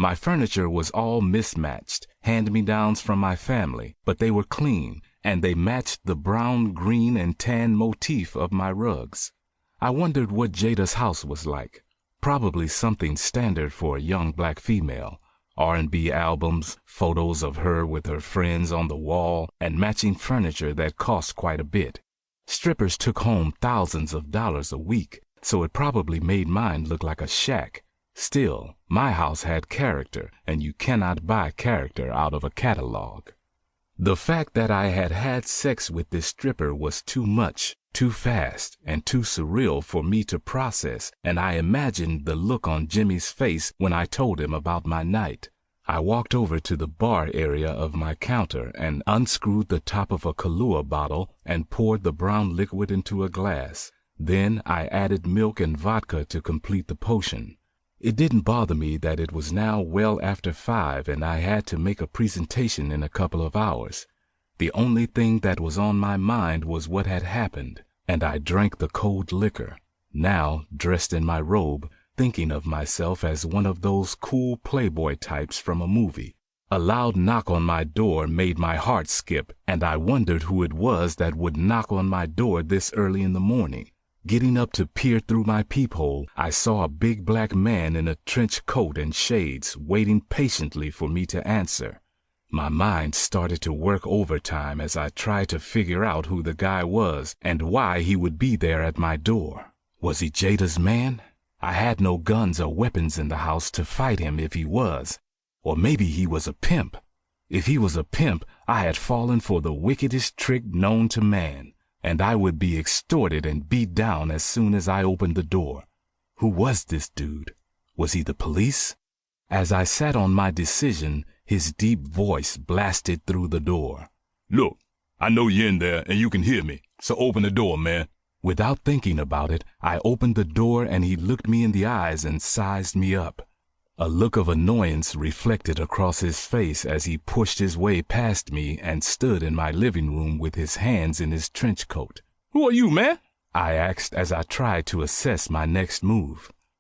My furniture was all mismatched, hand-me-downs from my family, but they were clean, and they matched the brown, green, and tan motif of my rugs. I wondered what Jada's house was like. Probably something standard for a young black female. R&B albums, photos of her with her friends on the wall, and matching furniture that cost quite a bit. Strippers took home thousands of dollars a week, so it probably made mine look like a shack. Still, my house had character, and you cannot buy character out of a catalog. The fact that I had had sex with this stripper was too much, too fast, and too surreal for me to process, and I imagined the look on Jimmy's face when I told him about my night. I walked over to the bar area of my counter and unscrewed the top of a Kahlua bottle and poured the brown liquid into a glass. Then I added milk and vodka to complete the potion. It didn't bother me that it was now well after 5 and I had to make a presentation in a couple of hours. The only thing that was on my mind was what had happened, and I drank the cold liquor, now dressed in my robe, thinking of myself as one of those cool playboy types from a movie. A loud knock on my door made my heart skip, and I wondered who it was that would knock on my door this early in the morning. Getting up to peer through my peephole, I saw a big black man in a trench coat and shades waiting patiently for me to answer. My mind started to work overtime as I tried to figure out who the guy was and why he would be there at my door. Was he Jada's man? I had no guns or weapons in the house to fight him if he was. Or maybe he was a pimp. If he was a pimp, I had fallen for the wickedest trick known to man, and I would be extorted and beat down as soon as I opened the door. Who was this dude? Was he the police? As I sat on my decision, his deep voice blasted through the door. "Look, I know you're in there and you can hear me, so open the door, man." Without thinking about it, I opened the door and he looked me in the eyes and sized me up. A look of annoyance reflected across his face as he pushed his way past me and stood in my living room with his hands in his trench coat. "Who are you, man?" I asked as I tried to assess my next move.